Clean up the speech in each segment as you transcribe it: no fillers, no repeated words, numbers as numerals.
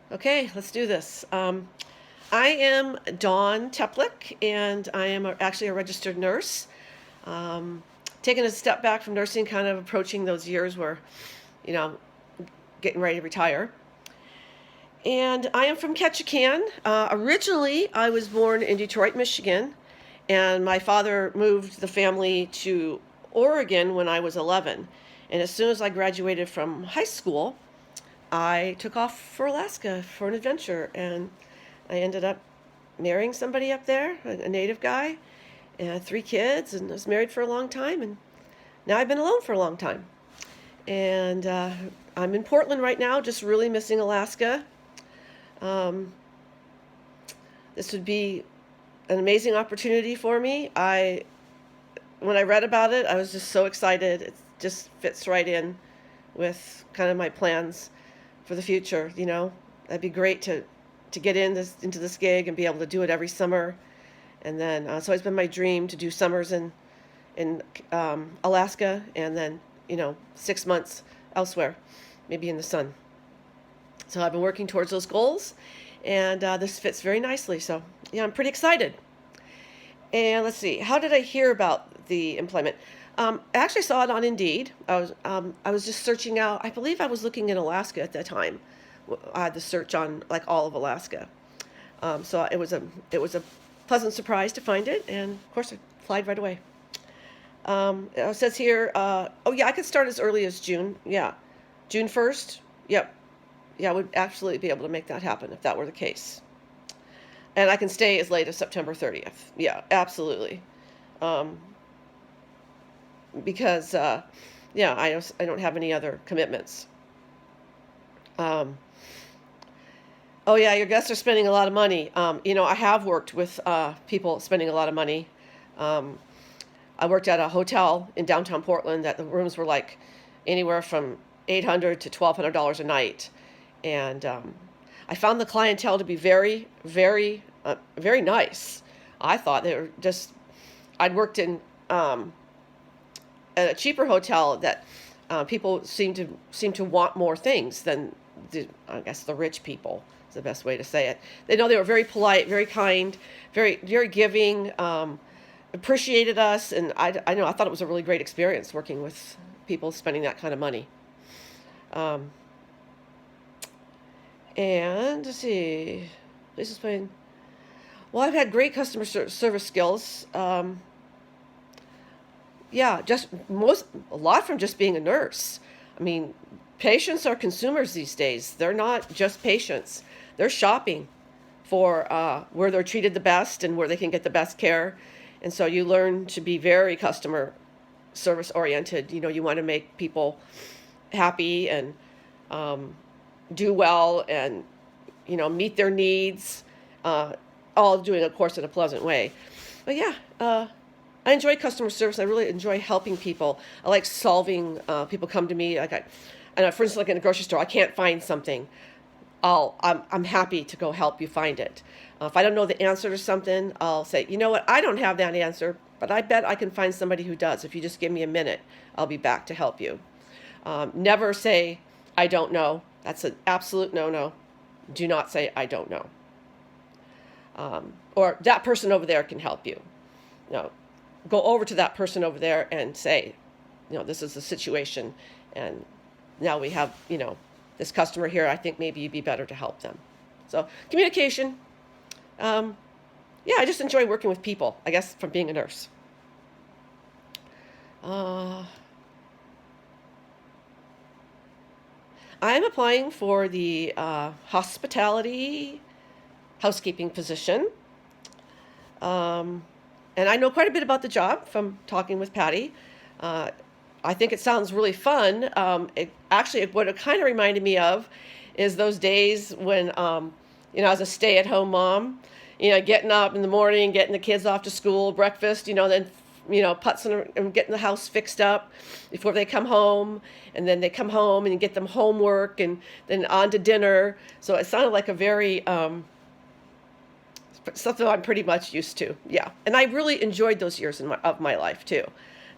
Okay, let's do this. I am Dawn Teplick, and I am actually a registered nurse. Um, Taking a step back from nursing, kind of approaching those years where, you know, getting ready to retire. And I am from Ketchikan. Originally, I was born in Detroit, Michigan, and my father moved the family to Oregon when I was 11. And as soon as I graduated from high school, I took off for Alaska for an adventure, and I ended up marrying somebody up there, a native guy, and I had 3 kids, and I was married for a long time, and now I've been alone for a long time. And I'm in Portland right now, just really missing Alaska. Um, this would be an amazing opportunity for me. When I read about it, I was just so excited. It just fits right in with kind of my plans for the future. That'd be great to get into this gig and be able to do it every summer. And then so it's been my dream to do summers in Alaska, and then 6 months elsewhere, maybe in the sun. So I've been working towards those goals, and this fits very nicely. So yeah, I'm pretty excited. And let's see, how did I hear about the employment? I actually saw it on Indeed. I was just searching out. I believe I was looking in Alaska at that time. I had the search on like all of Alaska. So it was a pleasant surprise to find it, and of course I applied right away. It says here, oh yeah, I could start as early as June. Yeah, June 1st. Yep. Yeah, I would absolutely be able to make that happen if that were the case. And I can stay as late as September 30th. Yeah, absolutely. Um, because yeah, I don't have any other commitments. Um, oh yeah, your guests are spending a lot of money. I have worked with people spending a lot of money. Um, I worked at a hotel in downtown Portland that the rooms were like anywhere from $800 to $1,200 a night, and I found the clientele to be very, very, very nice. I thought they were just. I'd worked in at a cheaper hotel that people seem to want more things than I guess the rich people is the best way to say it. They were very polite, very kind, very very giving, appreciated us, and I thought it was a really great experience working with people spending that kind of money. Um, and let's see, please explain. Well, I've had great customer service skills. Yeah, just a lot from just being a nurse. I mean, patients are consumers these days. They're not just patients. They're shopping for where they're treated the best and where they can get the best care. And so you learn to be very customer service oriented. You want to make people happy and um, do well, and meet their needs, all doing, of course, in a pleasant way. But yeah, I enjoy customer service. I really enjoy helping people. I like solving. People come to me like I know, for instance, like in a grocery store, I can't find something. I'm happy to go help you find it. If I don't know the answer to something, I'll say, you know what, I don't have that answer, but I bet I can find somebody who does. If you just give me a minute, I'll be back to help you. Never say I don't know. That's an absolute no-no. Do not say I don't know. Or that person over there can help you. No, go over to that person over there and say, this is the situation, and now we have, this customer here. I think maybe you'd be better to help them. So communication. Yeah, I just enjoy working with people, I guess, from being a nurse. Uh, I'm applying for the hospitality housekeeping position. Um, and I know quite a bit about the job from talking with Patty. Uh, I think it sounds really fun. What it kind of reminded me of is those days when, as a stay-at-home mom, getting up in the morning, getting the kids off to school, breakfast, then, putzing and getting the house fixed up before they come home, and then they come home and you get them homework and then on to dinner. So it sounded like a very something I'm pretty much used to. Yeah, and I really enjoyed those years of my life too.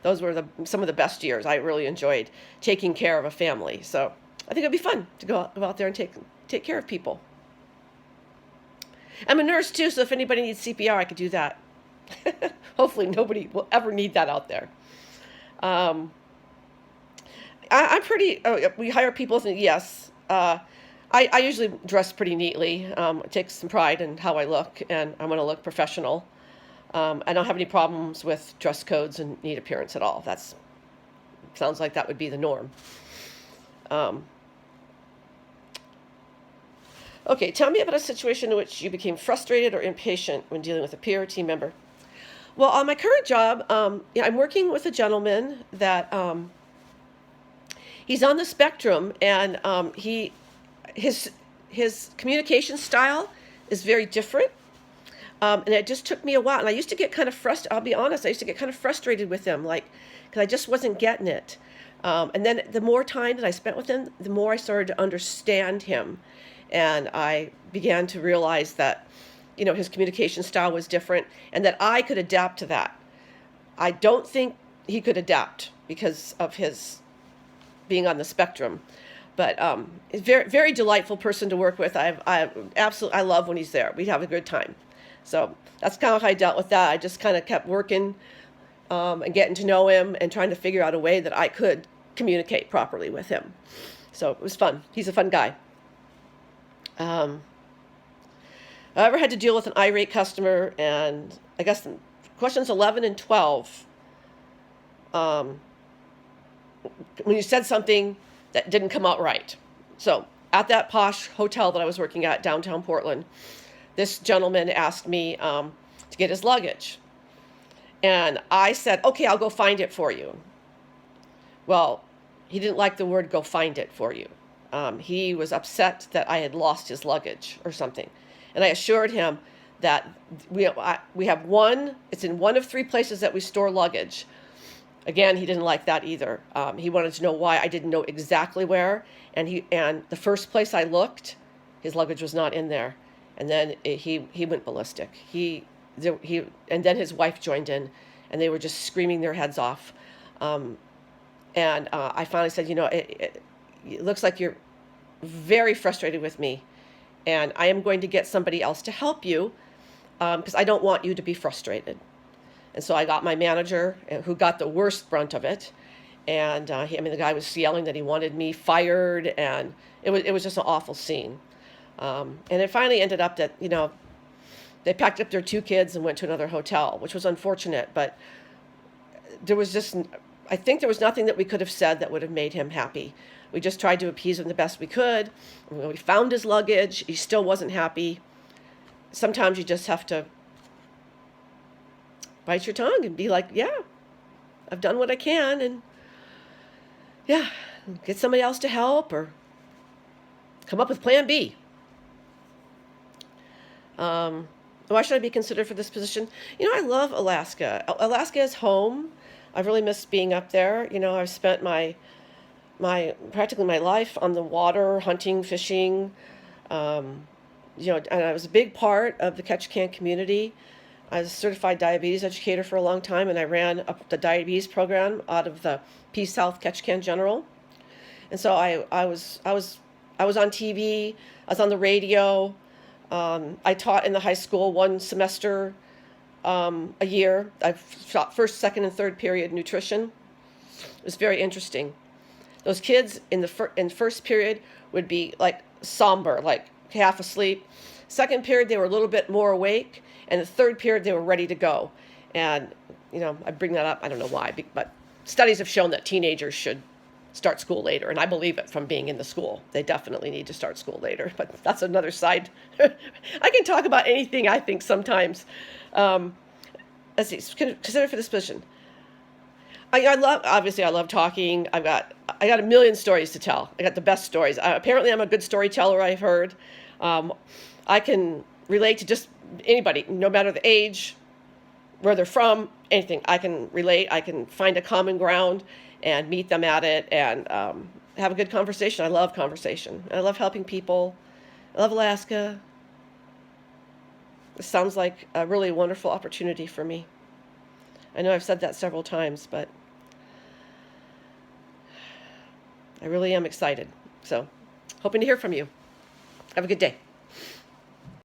Those were some of the best years. I really enjoyed taking care of a family. So I think it'd be fun to go out there and take care of people. I'm a nurse too, so if anybody needs CPR, I could do that. Hopefully nobody will ever need that out there. Um, I'm pretty, we hire people, yes. I usually dress pretty neatly. I take some pride in how I look, and I want to look professional. I don't have any problems with dress codes and neat appearance at all. That's sounds like that would be the norm. Um, okay, tell me about a situation in which you became frustrated or impatient when dealing with a peer or team member. Well, on my current job, I'm working with a gentleman that he's on the spectrum, and his communication style is very different. And it just took me a while. And I used to get kind of frustrated. I'll be honest. I used to get kind of frustrated with him, like, because I just wasn't getting it. And then the more time that I spent with him, the more I started to understand him. And I began to realize that, his communication style was different and that I could adapt to that. I don't think he could adapt because of his being on the spectrum. But he's a very, very delightful person to work with. I love when he's there. We have a good time. So that's kind of how I dealt with that. I just kind of kept working and getting to know him and trying to figure out a way that I could communicate properly with him. So it was fun. He's a fun guy. I ever had to deal with an irate customer, and I guess questions 11 and 12, when you said something that didn't come out right. So at that posh hotel that I was working at downtown Portland, this gentleman asked me to get his luggage. And I said, okay, I'll go find it for you. Well, he didn't like the word go find it for you. He was upset that I had lost his luggage or something. And I assured him that we have one, it's in one of 3 places that we store luggage. Again, he didn't like that either. He wanted to know why I didn't know exactly where. And the first place I looked, his luggage was not in there. And then he went ballistic. And then his wife joined in, and they were just screaming their heads off. I finally said, it looks like you're very frustrated with me, and I am going to get somebody else to help you because I don't want you to be frustrated. And so I got my manager, who got the worst brunt of it. And the guy was yelling that he wanted me fired, and it was just an awful scene. And it finally ended up that, they packed up their 2 kids and went to another hotel, which was unfortunate. But I think there was nothing that we could have said that would have made him happy. We just tried to appease him the best we could. We found his luggage. He still wasn't happy. Sometimes you just have to bite your tongue and be like, yeah, I've done what I can, and yeah, get somebody else to help or come up with plan B. Why should I be considered for this position? I love Alaska. Alaska is home. I've really missed being up there. I've spent practically my life on the water, hunting, fishing. And I was a big part of the Ketchikan community. I was a certified diabetes educator for a long time, and I ran the diabetes program out of the Peace Health Ketchikan General. And so I was on TV. I was on the radio. I taught in the high school 1 semester a year. I taught first, second, and third period nutrition. It was very interesting. Those kids in first period would be like somber, like half asleep. Second period, they were a little bit more awake. And the third period, they were ready to go. And, I bring that up, I don't know why, but studies have shown that teenagers should start school later. And I believe it from being in the school. They definitely need to start school later. But that's another side. I can talk about anything, I think, sometimes. Let's see, consider for this position. I love talking. I got a million stories to tell. I got the best stories. Apparently, I'm a good storyteller, I've heard. I can relate to just anybody, no matter the age, where they're from, anything. I can relate. I can find a common ground and meet them at it and have a good conversation. I love conversation. I love helping people. I love Alaska. This sounds like a really wonderful opportunity for me. I know I've said that several times, but I really am excited. So, hoping to hear from you. Have a good day.